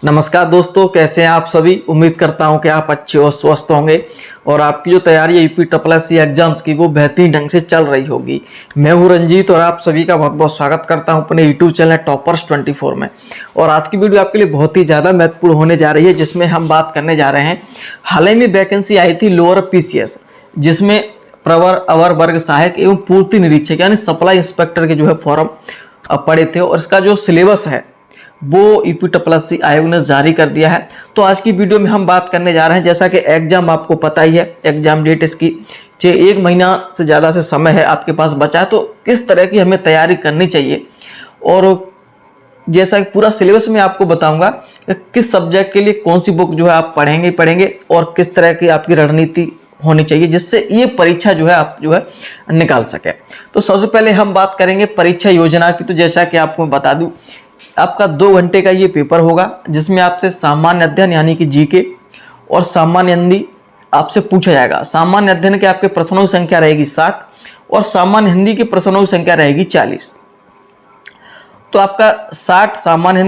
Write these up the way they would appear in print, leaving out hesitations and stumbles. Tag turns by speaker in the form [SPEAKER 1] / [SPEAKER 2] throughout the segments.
[SPEAKER 1] नमस्कार दोस्तों, कैसे हैं आप सभी। उम्मीद करता हूं कि आप अच्छे और स्वस्थ होंगे और आपकी जो तैयारी है यूपी एग्जाम्स की वो बेहतरीन ढंग से चल रही होगी। मैं हूं रंजीत और आप सभी का बहुत बहुत स्वागत करता हूं अपने यूट्यूब चैनल टॉपर्स 24 में। और आज की वीडियो आपके लिए बहुत ही ज़्यादा महत्वपूर्ण होने जा रही है, जिसमें हम बात करने जा रहे हैं। हाल ही में वैकेंसी आई थी लोअर पीसीएस, जिसमें प्रवर, अवर, वर्ग सहायक एवं पूर्ति निरीक्षक यानी सप्लाई इंस्पेक्टर के जो है फॉर्म पड़े थे और इसका जो सिलेबस है वो यूपी आयोग ने जारी कर दिया है। तो आज की वीडियो में हम बात करने जा रहे हैं, जैसा कि एग्जाम आपको पता ही है, एग्जाम डेट इसकी 1 महीना से ज़्यादा से समय है आपके पास बचा है, तो किस तरह की हमें तैयारी करनी चाहिए। और जैसा कि पूरा सिलेबस में आपको बताऊंगा किस सब्जेक्ट के लिए कौन सी बुक जो है आप पढ़ेंगे और किस तरह की आपकी रणनीति होनी चाहिए जिससे ये परीक्षा जो है आप जो है निकाल सके। तो सबसे पहले हम बात करेंगे परीक्षा योजना की। तो जैसा कि आपको बता दूं, आपका 2 घंटे का ये पेपर होगा, जिसमें आपसे सामान्य अध्ययन यानी कि जीके और सामान्य हिंदी आपसे पूछा जाएगा। सामान्य अध्ययन के आपके प्रश्नों की संख्या रहेगी 60 और सामान्य हिंदी के प्रश्नों की संख्या रहेगी 40। तो आपका 60 सामान्य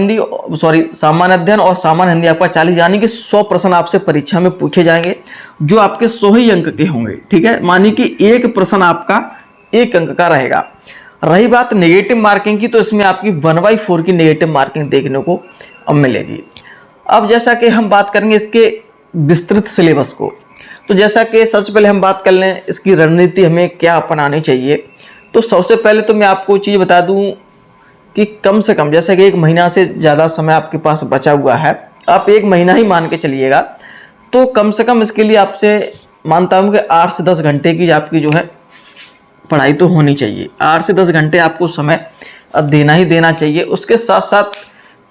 [SPEAKER 1] अध्ययन और सामान्य हिंदी आपका 40, यानी कि 100 प्रश्न आपसे परीक्षा में पूछे जाएंगे, जो आपके 100 ही अंक के होंगे। ठीक है, मानिए कि एक प्रश्न आपका 1 अंक का रहेगा। रही बात नेगेटिव मार्किंग की, तो इसमें आपकी 1/4 की नेगेटिव मार्किंग देखने को अब मिलेगी। अब जैसा कि हम बात करेंगे इसके विस्तृत सिलेबस को, तो जैसा कि सबसे पहले हम बात कर लें इसकी रणनीति हमें क्या अपनानी चाहिए। तो सबसे पहले तो मैं आपको चीज़ बता दूं कि कम से कम, जैसे कि 1 महीना से ज़्यादा समय आपके पास बचा हुआ है, आप 1 महीना ही मान के चलिएगा, तो कम से कम इसके लिए आपसे मानता हूँ कि 8 से 10 घंटे की आपकी जो है पढ़ाई तो होनी चाहिए। 8 से 10 घंटे आपको समय देना ही देना चाहिए। उसके साथ साथ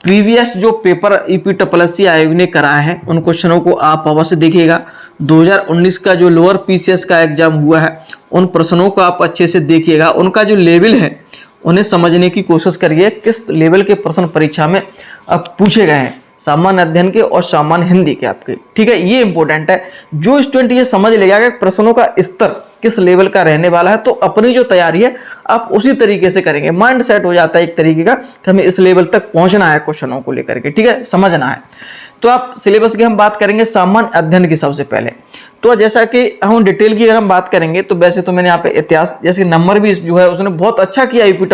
[SPEAKER 1] प्रीवियस जो पेपर यूपी आयोग ने कराए हैं उन क्वेश्चनों को आप अवश्य देखिएगा। 2019 का जो लोअर पीसीएस का एग्जाम हुआ है उन प्रश्नों को आप अच्छे से देखिएगा। उनका जो लेवल है उन्हें समझने की कोशिश करिए, किस लेवल के प्रश्न परीक्षा में अब पूछे गए हैं, सामान्य अध्ययन के और सामान्य हिंदी के आपके। ठीक है, ये इंपॉर्टेंट है। जो स्टूडेंट ये समझ लेगा कि प्रश्नों का स्तर किस लेवल का रहने वाला है, तो अपनी जो तैयारी है आप उसी तरीके से करेंगे। माइंड सेट हो जाता है एक तरीके का कि हमें इस लेवल तक पहुंचना है क्वेश्चनों को लेकर के। ठीक है, समझना है। तो आप सिलेबस की हम बात करेंगे सामान्य अध्ययन की सबसे पहले। तो जैसा कि हम डिटेल की अगर हम बात करेंगे, तो वैसे तो मैंने यहाँ पे इतिहास जैसे नंबर भी जो है उसने बहुत अच्छा किया यूपी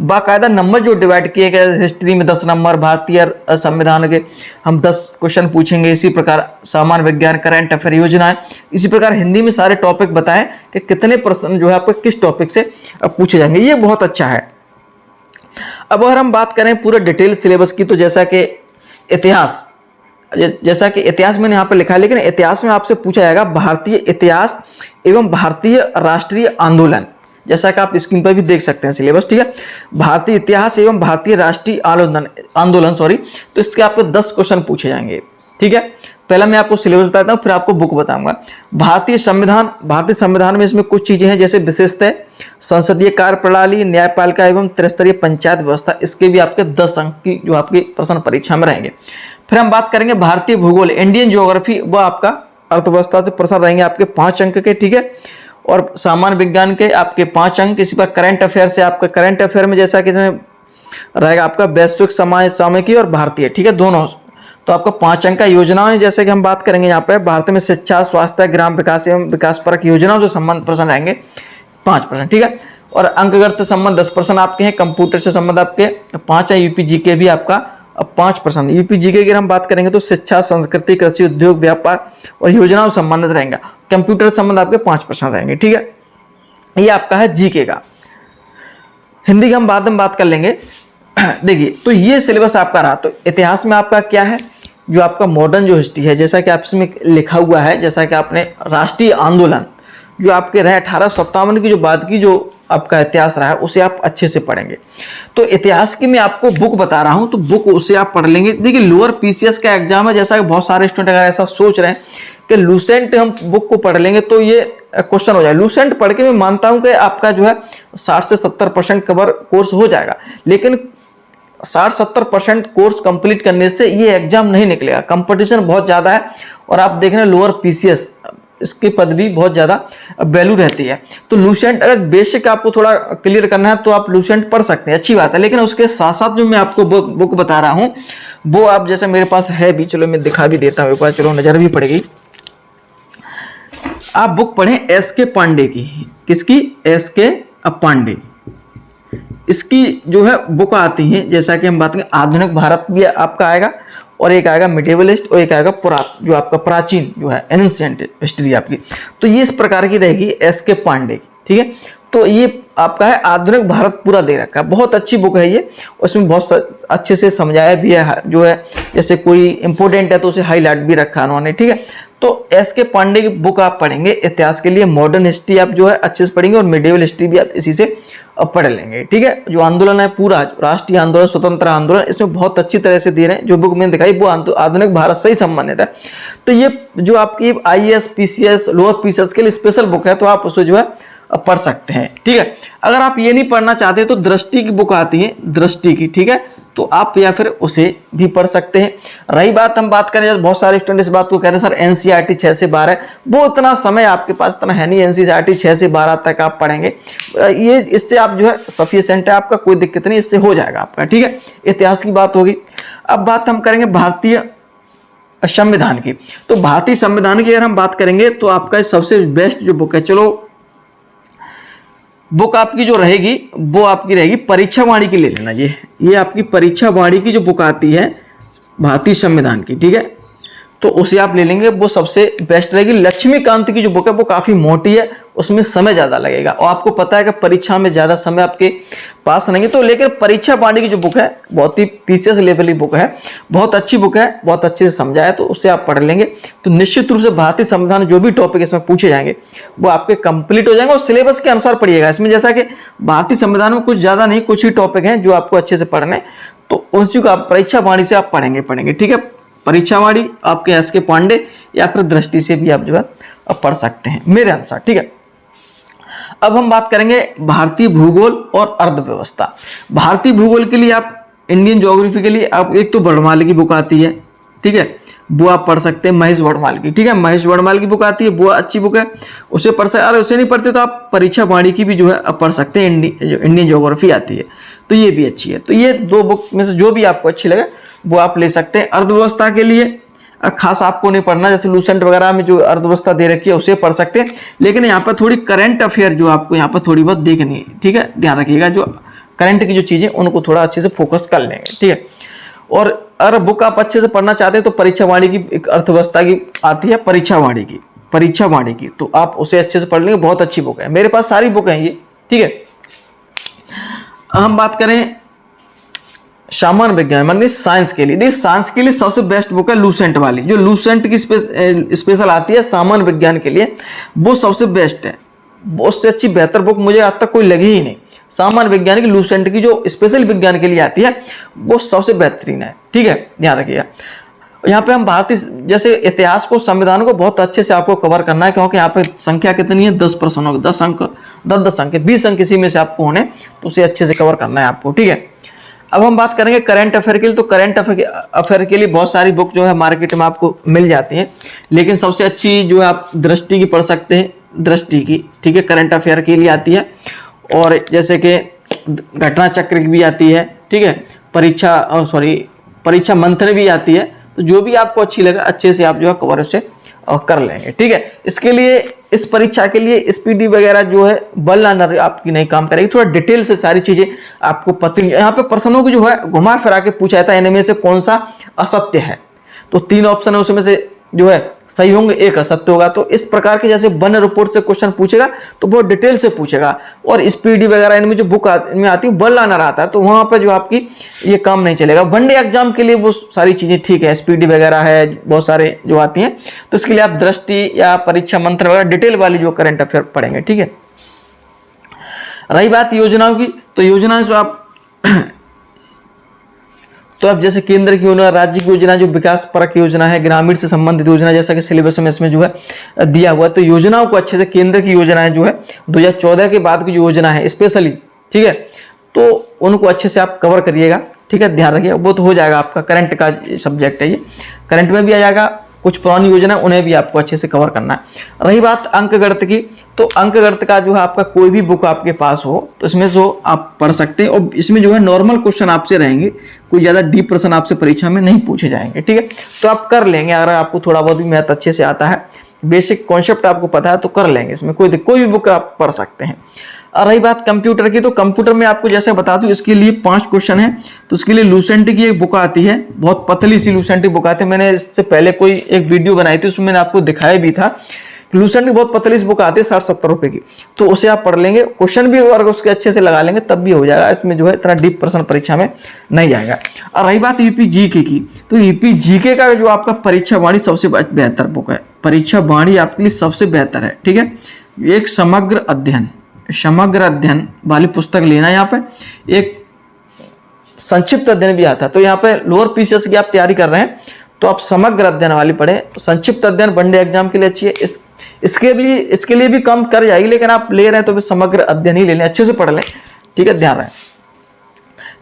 [SPEAKER 1] बाकायदा नंबर जो डिवाइड किए गए। हिस्ट्री में 10 नंबर, भारतीय संविधान के हम 10 क्वेश्चन पूछेंगे। इसी प्रकार सामान्य विज्ञान, करंट अफेयर, योजनाएं, इसी प्रकार हिंदी में सारे टॉपिक बताएं कि कितने प्रश्न जो है आपको किस टॉपिक से पूछे जाएंगे। ये बहुत अच्छा है। अब अगर हम बात करें पूरा डिटेल सिलेबस की, तो जैसा कि इतिहास मैंने यहाँ पर लिखा है, लेकिन इतिहास में आपसे पूछा जाएगा भारतीय इतिहास एवं भारतीय राष्ट्रीय आंदोलन। जैसा कि आप स्क्रीन पर भी देख सकते हैं सिलेबस। ठीक है, भारतीय इतिहास एवं भारतीय राष्ट्रीय आंदोलन तो इसके आपको 10 क्वेश्चन पूछे जाएंगे। ठीक है, पहला मैं आपको सिलेबस बताता हूँ, फिर आपको बुक बताऊंगा। भारतीय संविधान में इसमें कुछ चीजें हैं, जैसे विशेषतः संसदीय कार्य प्रणाली, न्यायपालिका एवं त्रिस्तरीय पंचायत व्यवस्था। इसके भी आपके 10 अंक की जो आपके प्रश्न परीक्षा में रहेंगे। फिर हम बात करेंगे भारतीय भूगोल, इंडियन ज्योग्राफी, वह आपका अर्थव्यवस्था से प्रश्न रहेंगे आपके 5 अंक के। ठीक है, और सामान्य विज्ञान के आपके 5 अंक। इसी पर करंट अफेयर से आपका करंट अफेयर में जैसा कि रहेगा आपका वैश्विक सामयिकी और भारतीय। ठीक है, दोनों, तो आपका 5 अंक का। योजनाएं जैसे कि हम बात करेंगे यहाँ पे भारत में शिक्षा, स्वास्थ्य, ग्राम विकास एवं विकास परक योजनाओं से संबंध प्रश्न रहेंगे 5%। ठीक है, और अंकगणित संबंध 10% आपके हैं। कंप्यूटर से संबंध आपके 5 है। यूपी जीके भी आपका 5%। यूपी जीके की हम बात करेंगे तो शिक्षा, संस्कृति, कृषि, उद्योग, व्यापार और योजनाओं से संबंधित रहेगा। कंप्यूटर संबंध आपके 5% रहेंगे। ठीक है, ये आपका है जीके का। हिंदी का हम बाद में बात कर लेंगे। देखिए, तो ये सिलेबस आपका रहा। तो इतिहास में आपका क्या है, जो आपका मॉडर्न जो हिस्ट्री है, जैसा कि आप इसमें लिखा हुआ है, जैसा कि आपने राष्ट्रीय आंदोलन जो आपके रहे 1857 की जो बाद की जो आपका इतिहास रहा है उसे आप अच्छे से पढ़ेंगे। तो इतिहास की मैं आपको बुक बता रहा हूं, तो बुक उसे आप पढ़ लेंगे। देखिए, लोअर पीसीएस का एग्जाम है, जैसा कि बहुत सारे स्टूडेंट अगर ऐसा सोच रहे हैं कि लूसेंट हम बुक को पढ़ लेंगे तो ये क्वेश्चन हो जाए। लूसेंट पढ़ के मैं मानता हूं कि आपका जो है 60 से 70% कवर कोर्स हो जाएगा, लेकिन 60-70% कोर्स कंप्लीट करने से ये एग्जाम नहीं निकलेगा। कंपटीशन बहुत ज़्यादा है और आप देख रहे हैं लोअर पीसीएस इसकी पद भी बहुत ज़्यादा वैल्यू रहती है। तो लूसेंट अगर बेसिक आपको थोड़ा क्लियर करना है तो आप लूसेंट पढ़ सकते हैं, अच्छी बात है। लेकिन उसके साथ साथ जो मैं आपको बुक बता रहा हूँ वो आप जैसे मेरे पास है भी, चलो मैं दिखा भी देता हूँ एक बार, चलो नज़र भी पड़ेगी। आप बुक पढ़ें एस.के. पांडे की, किसकी? एस.के. पांडे। इसकी जो है बुक आती है, जैसा कि हम बात करें आधुनिक भारत भी आपका आएगा, और एक आएगा मिडिवलिस्ट, और एक आएगा जो आपका प्राचीन जो है एंशिएंट हिस्ट्री आपकी। तो ये इस प्रकार की रहेगी एस.के. पांडे की, ठीक है। तो ये आपका है आधुनिक भारत पूरा दे रखा है, बहुत अच्छी बुक है ये। उसमें बहुत अच्छे से समझाया भी है, जो है जैसे कोई इंपॉर्टेंट है तो उसे हाईलाइट भी रखा उन्होंने, ठीक है। तो एस.के. पांडे की बुक आप पढ़ेंगे इतिहास के लिए, मॉडर्न हिस्ट्री आप जो है अच्छे से पढ़ेंगे, और मिडिवल हिस्ट्री भी आप इसी से पढ़ लेंगे, ठीक है। जो आंदोलन है पूरा, राष्ट्रीय आंदोलन, स्वतंत्र आंदोलन, इसमें बहुत अच्छी तरह से दे रहे हैं। जो बुक मैंने दिखाई वो आधुनिक भारत से ही संबंधित है। तो ये जो आपकी IAS, PCS, लोअर PCS के लिए स्पेशल बुक है, तो आप उसे जो है पढ़ सकते हैं, ठीक है। अगर आप ये नहीं पढ़ना चाहते तो दृष्टि की बुक आती है, दृष्टि की, ठीक है, तो आप या फिर उसे भी पढ़ सकते हैं। रही बात, हम बात करें, बहुत सारे स्टूडेंट इस बात को कहते हैं सर NCERT 6 से 12, वो इतना समय आपके पास इतना है नहीं, NCERT 6 से 12 तक आप पढ़ेंगे, ये इससे आप जो है सफिशिएंट है आपका, कोई दिक्कत नहीं, इससे हो जाएगा आपका, ठीक है। इतिहास की बात होगी। अब बात हम करेंगे भारतीय संविधान की। तो भारतीय संविधान की अगर हम बात करेंगे तो आपका सबसे बेस्ट जो बुक है, चलो बुक आपकी जो रहेगी वो आपकी रहेगी परीक्षा वाणी की ले लेना। ये आपकी परीक्षा वाणी की जो बुक आती है भारतीय संविधान की, ठीक है, तो उसे आप ले लेंगे, वो सबसे बेस्ट रहेगी। लक्ष्मीकांत की जो बुक है वो काफ़ी मोटी है, उसमें समय ज़्यादा लगेगा, और आपको पता है कि परीक्षा में ज़्यादा समय आपके पास नहीं है। तो लेकिन परीक्षा वाणी की जो बुक है बहुत ही PCS लेवल की बुक है, बहुत अच्छी बुक है, बहुत अच्छे से समझाया, तो उससे आप पढ़ लेंगे तो निश्चित रूप से भारतीय संविधान जो भी टॉपिक इसमें पूछे जाएंगे वो आपके कंप्लीट हो जाएंगे, और सिलेबस के अनुसार पढ़िएगा। इसमें जैसा कि भारतीय संविधान में कुछ ज़्यादा नहीं, कुछ ही टॉपिक हैं जो आपको अच्छे से पढ़ने, तो उसी को आप परीक्षा वाणी से आप पढ़ेंगे, ठीक है। परीक्षा वाणी आपके एस.के. पांडे या फिर दृष्टि से भी आप जो है पढ़ सकते हैं मेरे अनुसार, ठीक है। अब हम बात करेंगे भारतीय भूगोल और अर्थव्यवस्था। भारतीय भूगोल के लिए आप, इंडियन ज्योग्राफी के लिए आप एक तो वर्णमाला की बुक आती है, ठीक है, वो आप पढ़ सकते हैं, महेश वर्णमाल की, ठीक है, महेश वर्णमाल की बुक आती है, वो अच्छी बुक है, उसे पढ़ सकते। अगर उसे नहीं पढ़ते तो आप परीक्षा वाणी की भी जो है पढ़ सकते हैं, इंडियन ज्योग्राफी आती है, तो ये भी अच्छी है। तो ये दो बुक में से जो भी आपको अच्छी लगे वो आप ले सकते हैं। अर्थव्यवस्था के लिए खास आपको नहीं पढ़ना, जैसे लूसेंट वगैरह में जो अर्थव्यवस्था दे रखी है उसे पढ़ सकते हैं, लेकिन यहाँ पर थोड़ी करंट अफेयर जो आपको यहाँ पर थोड़ी बहुत देखनी है, ठीक है, ध्यान रखिएगा, जो करंट की जो चीज़ें उनको थोड़ा अच्छे से फोकस कर लेंगे, ठीक है। और अगर बुक आप अच्छे से पढ़ना चाहते हैं तो परीक्षा वाणी की एक अर्थव्यवस्था की आती है, परीक्षा वाणी की, तो आप उसे अच्छे से पढ़ लेंगे, बहुत अच्छी बुक है, मेरे पास सारी बुक हैं ये, ठीक है। हम बात करें सामान्य विज्ञान माने साइंस के लिए, देखिए साइंस के लिए सबसे बेस्ट बुक है लूसेंट वाली, जो लूसेंट की स्पेशल आती है सामान्य विज्ञान के लिए, वो सबसे बेस्ट है। उससे अच्छी बेहतर बुक मुझे आज तक कोई लगी ही नहीं। सामान्य विज्ञान की लूसेंट की जो स्पेशल विज्ञान के लिए आती है वो सबसे बेहतरीन है, ठीक है, ध्यान रखिएगा। यहाँ पे हम भारतीय जैसे इतिहास को, संविधान को बहुत अच्छे से आपको कवर करना है, क्योंकि यहाँ पे संख्या कितनी है, 10 प्रश्नों की, 10 अंक, 10 अंक, 20 अंक किसी में से आपको होने, तो उसे अच्छे से कवर करना है आपको, ठीक है। अब हम बात करेंगे करंट अफेयर के लिए। तो करंट अफेयर के लिए बहुत सारी बुक जो है मार्केट में आपको मिल जाती हैं, लेकिन सबसे अच्छी जो है आप दृष्टि की पढ़ सकते हैं, दृष्टि की, ठीक है, करंट अफेयर के लिए आती है। और जैसे कि घटना चक्र की भी आती है, ठीक है, परीक्षा मंथन भी आती है। तो जो भी आपको अच्छी लगे अच्छे से आप जो है कवर उसे कर लेंगे, ठीक है। इसके लिए, इस परीक्षा के लिए स्पीडी वगैरह जो है बल लानर आपकी नहीं काम करेगी, थोड़ा डिटेल से सारी चीजें आपको पता। यहाँ पे प्रश्नों को जो है घुमा फिरा के पूछा जाता है, इनमें से कौन सा असत्य है, तो 3 ऑप्शन है, उसमें से जो है सही होंगे, एक असत्य होगा। तो इस प्रकार के जैसे वन रिपोर्ट से क्वेश्चन पूछेगा तो बहुत डिटेल से पूछेगा। और स्पीडी वगैरह इनमें जो बुक में आती है बल लानर आता है, तो वहां पर जो आपकी ये काम नहीं चलेगा। वनडे एग्जाम के लिए वो सारी चीजें ठीक है, स्पीडी वगैरह है, बहुत सारे जो आती हैं, तो इसके लिए आप दृष्टि या परीक्षा मंत्र वगैरह डिटेल वाली जो करंट अफेयर पढ़ेंगे, ठीक है। रही बात योजनाओं की, तो योजनाएं जो आप तो अब जैसे केंद्र की योजना, राज्य की योजना, जो विकास परक योजना है, ग्रामीण से संबंधित योजना, जैसा कि सिलेबस में इसमें जो है दिया हुआ है, तो योजनाओं को अच्छे से, केंद्र की योजनाएं जो है 2014 के बाद की जो योजना है स्पेशली, ठीक है, तो उनको अच्छे से आप कवर करिएगा, ठीक है, ध्यान रखिएगा, वो तो हो जाएगा आपका, करंट का सब्जेक्ट है ये, करंट में भी आ जाएगा, कुछ पुरानी योजना उन्हें भी आपको अच्छे से कवर करना है। रही बात अंकगणित की, तो अंकगणित का जो है आपका कोई भी बुक आपके पास हो तो इसमें जो आप पढ़ सकते हैं, और इसमें जो है नॉर्मल क्वेश्चन आपसे रहेंगे, कोई ज़्यादा डीप प्रश्न आपसे परीक्षा में नहीं पूछे जाएंगे, ठीक है। तो आप कर लेंगे, अगर आपको थोड़ा बहुत भी मैथ अच्छे से आता है, बेसिक कॉन्सेप्ट आपको पता है तो कर लेंगे, इसमें कोई भी बुक आप पढ़ सकते हैं। और रही बात कंप्यूटर की, तो कंप्यूटर में आपको जैसे बता दूं इसके लिए 5 क्वेश्चन है। तो उसके लिए लूसेंट की एक बुक आती है, बहुत पतली सी लूसेंट की बुक आती है, मैंने इससे पहले कोई एक वीडियो बनाई थी उसमें मैंने आपको दिखाया भी था। लूसेंट की बहुत पतली सी बुक आती है 60-70 रुपए की, तो उसे आप पढ़ लेंगे, क्वेश्चन भी अगर उसके अच्छे से लगा लेंगे तब भी हो जाएगा, इसमें जो है इतना डीप प्रश्न परीक्षा में नहीं आएगा। और रही बात यूपी जीके की, तो यूपी जीके का जो आपका परीक्षा वाणी सबसे बेहतर बुक है, परीक्षा वाणी आपके लिए सबसे बेहतर है, ठीक है। एक समग्र अध्ययन वाली पुस्तक लेना है। यहाँ पे एक संक्षिप्त अध्ययन भी आता है, तो यहाँ पे लोअर पीसीएस की आप तैयारी कर रहे हैं तो आप समग्र अध्ययन वाली पढ़ें। संक्षिप्त अध्ययन वनडे एग्जाम के लिए अच्छी है, इसके लिए भी कम कर जाएगी, लेकिन आप ले रहे हैं तो भी समग्र अध्ययन ही ले लें, अच्छे से पढ़ लें, ठीक है, ध्यान रहे।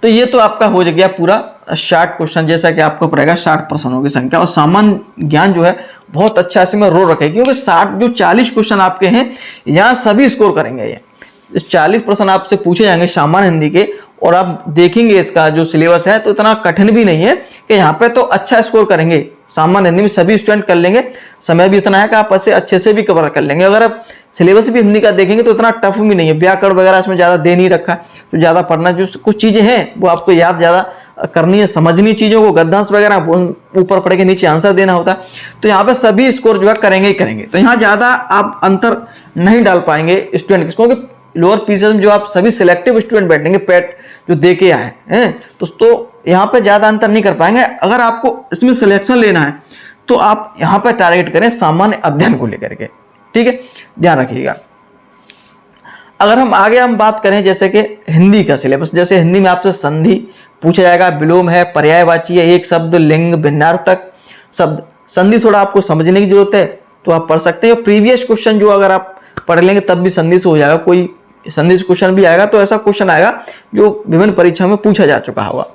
[SPEAKER 1] तो ये तो आपका हो गया पूरा 60 क्वेश्चन, जैसा कि आपको पड़ेगा 60 प्रश्नों की संख्या, और सामान्य ज्ञान जो है बहुत अच्छा इसमें रो रखे, क्योंकि 40 क्वेश्चन आपके हैं यहाँ सभी स्कोर करेंगे। ये 40 प्रश्न आपसे पूछे जाएंगे सामान्य हिंदी के, और आप देखेंगे इसका जो सिलेबस है तो इतना कठिन भी नहीं है कि यहाँ पे तो अच्छा स्कोर करेंगे, सामान्य हिंदी में सभी स्टूडेंट कर लेंगे, समय भी इतना है कि आप ऐसे अच्छे से भी कवर कर लेंगे। अगर आप सिलेबस भी हिंदी का देखेंगे तो इतना टफ भी नहीं है, व्याकरण वगैरह इसमें ज़्यादा दे नहीं रखा, तो ज़्यादा पढ़ना, जो कुछ चीज़ें हैं वो आपको याद ज़्यादा करनी है, समझनी चीज़ों को, गद्यांश वगैरह ऊपर पढ़ के नीचे आंसर देना होता है, तो यहाँ पे सभी स्कोर जो है करेंगे ही करेंगे। तो यहाँ ज़्यादा आप अंतर नहीं डाल पाएंगे स्टूडेंट, क्योंकि लोअर पीसीएस में जो आप सभी सिलेक्टिव स्टूडेंट बैठेंगे, पेट जो दे के आए हैं तो यहाँ पे ज़्यादा अंतर नहीं कर पाएंगे। अगर आपको इसमें सिलेक्शन लेना है तो आप यहाँ पे टारगेट करें सामान्य अध्ययन को लेकर के, ठीक है, ध्यान रखिएगा। अगर हम बात करें जैसे कि हिंदी का सिलेबस, जैसे हिंदी में आपसे संधि पूछा जाएगा, विलोम है, पर्यायवाची है, एक शब्द, लिंग, भिन्नार्थक शब्द, संधि थोड़ा आपको समझने की जरूरत है तो आप पढ़ सकते हैं। प्रीवियस क्वेश्चन जो अगर आप पढ़ लेंगे तब भी संधि से हो जाएगा, कोई संधि से क्वेश्चन भी आएगा तो ऐसा क्वेश्चन आएगा जो विभिन्न परीक्षा में पूछा जा चुका होगा।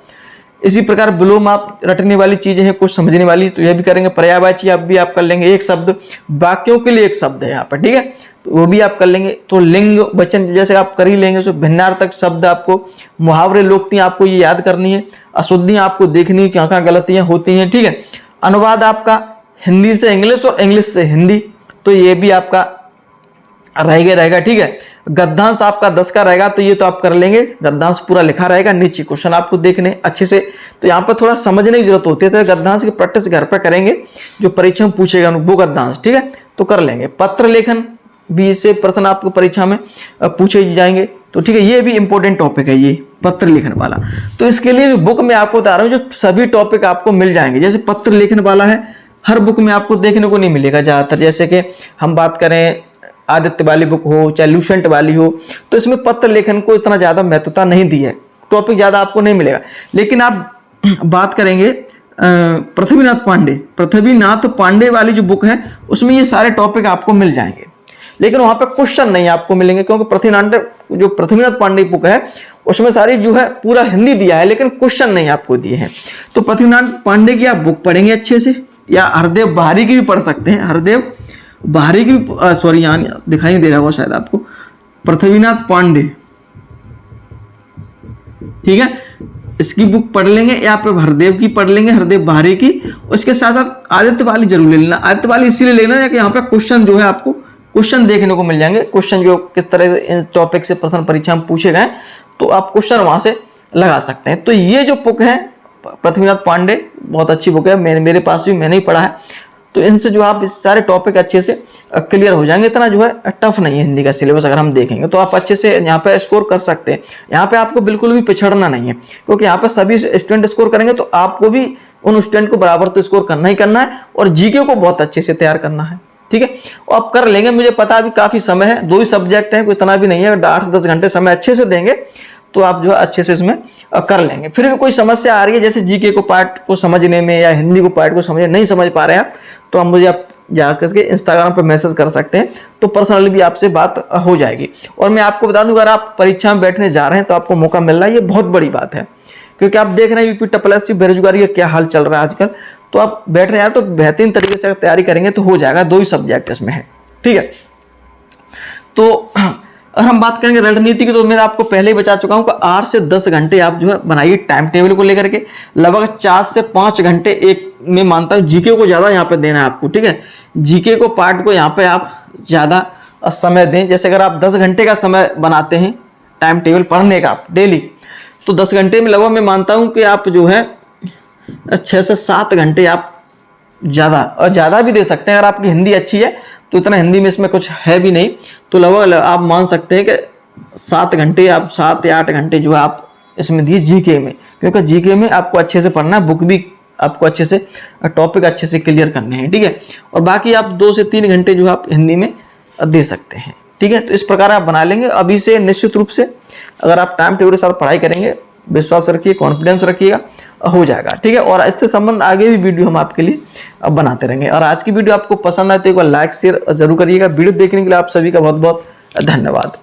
[SPEAKER 1] इसी प्रकार विलोम आप रटने वाली चीजें हैं, कुछ समझने वाली, तो यह भी करेंगे। पर्यायवाची आप कर लेंगे, एक शब्द, वाक्यों के लिए एक शब्द है यहाँ पर, ठीक है, तो वो भी आप कर लेंगे। तो लिंग वचन जैसे आप कर ही लेंगे, तो भिन्नार्थक शब्द आपको, मुहावरे, लोकोक्तियां आपको ये याद करनी है, अशुद्धियां आपको देखनी है, कहाँ गलतियां होती हैं, ठीक है। अनुवाद आपका हिंदी से इंग्लिश और इंग्लिश से हिंदी, तो ये भी आपका रहेगा, ठीक है। गद्यांश आपका 10 का रहेगा, तो ये तो आप कर लेंगे, गद्यांश पूरा लिखा रहेगा, नीचे क्वेश्चन आपको देखने अच्छे से, तो यहाँ पर थोड़ा समझने की जरूरत होती है, तो गद्यांश की प्रैक्टिस घर पर करेंगे, जो परीक्षा में पूछेगा वो गद्यांश, ठीक है, तो कर लेंगे। पत्र लेखन भी से प्रश्न आपको परीक्षा में पूछे जाएंगे, तो ठीक है, ये भी इंपॉर्टेंट टॉपिक है ये पत्र लेखन वाला। तो इसके लिए बुक में आपको बता रहा हूँ जो सभी टॉपिक आपको मिल जाएंगे। जैसे पत्र लेखन वाला है, हर बुक में आपको देखने को नहीं मिलेगा ज़्यादातर, जैसे कि हम बात करें आदित्य वाली बुक हो चाहे लूसेंट वाली हो, तो इसमें पत्र लेखन को इतना ज़्यादा महत्वता नहीं दी है, टॉपिक ज़्यादा आपको नहीं मिलेगा। लेकिन आप बात करेंगे पृथ्वीनाथ पांडे वाली जो बुक है उसमें ये सारे टॉपिक आपको मिल जाएंगे, लेकिन वहाँ पे क्वेश्चन नहीं आपको मिलेंगे, क्योंकि पृथ्वीनाथ पांडे बुक है उसमें सारी जो है पूरा हिंदी दिया है, लेकिन क्वेश्चन नहीं आपको दिए हैं। तो पृथ्वीनाथ पांडे की आप बुक पढ़ेंगे अच्छे से, या हरदेव बहारी की भी पढ़ सकते हैं, हरदेव बहारी की भी, सॉरी यहाँ दिखाई दे रहा होगा शायद आपको, पृथ्वीनाथ पांडे, ठीक है, इसकी बुक पढ़ लेंगे, या आप हरदेव की पढ़ लेंगे, हरदेव बहारी की। उसके साथ साथ आदित्य वाली जरूर ले लेना। आदित्य वाली इसीलिए लेना है कि यहाँ पे क्वेश्चन जो है आपको क्वेश्चन देखने को मिल जाएंगे, क्वेश्चन जो किस तरह से इन टॉपिक से प्रश्न परीक्षा में पूछे गए, तो आप क्वेश्चन वहां से लगा सकते हैं। तो ये जो बुक है पृथ्वीनाथ पांडे, बहुत अच्छी बुक है, मेरे पास भी, मैंने ही पढ़ा है, तो इनसे जो आप इस सारे टॉपिक अच्छे से क्लियर हो जाएंगे। इतना जो है टफ नहीं है हिंदी का सिलेबस, अगर हम देखेंगे तो आप अच्छे से यहाँ पे स्कोर कर सकते हैं। यहाँ पे आपको बिल्कुल भी पिछड़ना नहीं है, क्योंकि यहाँ पे सभी स्टूडेंट स्कोर करेंगे, तो आपको भी उन स्टूडेंट को बराबर तो स्कोर करना ही करना है, और जीके को बहुत अच्छे से तैयार करना है, ठीक है। और आप कर लेंगे, मुझे पता अभी काफी समय है, 2 ही सब्जेक्ट है, कोई इतना भी नहीं है, अगर 8 से 10 घंटे समय अच्छे से देंगे तो आप जो है अच्छे से इसमें कर लेंगे। फिर भी कोई समस्या आ रही है, जैसे जीके को पार्ट को समझने में या हिंदी को पार्ट को समझने नहीं समझ पा रहे हैं आप, तो हम मुझे आप जाकर के इंस्टाग्राम पर मैसेज कर सकते हैं, तो पर्सनली भी आपसे बात हो जाएगी। और मैं आपको बता दूं, अगर आप परीक्षा में बैठने जा रहे हैं तो आपको मौका मिल रहा है, ये बहुत बड़ी बात है, क्योंकि आप देख रहे हैं यूपी ट्रिपल एससी बेरोजगारी का क्या हाल चल रहा है आजकल। तो आप बैठ रहे हैं तो बेहतरीन तरीके से तैयारी करेंगे तो हो जाएगा। 2 ही सब्जेक्ट इसमें है, ठीक है। तो अगर हम बात करेंगे रणनीति की, तो मैं आपको पहले ही बता चुका हूं कि 8 से 10 घंटे आप जो है बनाइए टाइम टेबल को लेकर के। लगभग 4 से 5 घंटे एक मैं मानता हूं जीके को ज़्यादा यहाँ पे देना है आपको, ठीक है। जीके को पार्ट को यहाँ पे आप ज़्यादा समय दें। जैसे अगर आप 10 घंटे का समय बनाते हैं टाइम टेबल पढ़ने का डेली, तो 10 घंटे में लगभग मैं मानता हूँ कि आप जो है 6 से 7 घंटे आप ज़्यादा भी दे सकते हैं। अगर आपकी हिंदी अच्छी है तो इतना हिंदी में इसमें कुछ है भी नहीं, तो लगभग आप मान सकते हैं कि 7 घंटे, आप 7 या 8 घंटे जो है आप इसमें दिए जीके में, क्योंकि जीके में आपको अच्छे से पढ़ना है, बुक भी आपको अच्छे से, टॉपिक अच्छे से क्लियर करने हैं, ठीक है। और बाकी आप 2 से 3 घंटे जो आप हिंदी में दे सकते हैं, ठीक है। तो इस प्रकार आप बना लेंगे। अभी से निश्चित रूप से अगर आप टाइम टेबल के साथ पढ़ाई करेंगे, विश्वास रखिए, कॉन्फिडेंस रखिएगा, हो जाएगा, ठीक है। और इससे संबंध आगे भी वीडियो हम आपके लिए अब बनाते रहेंगे। और आज की वीडियो आपको पसंद आए तो एक बार लाइक शेयर जरूर करिएगा। वीडियो देखने के लिए आप सभी का बहुत बहुत धन्यवाद।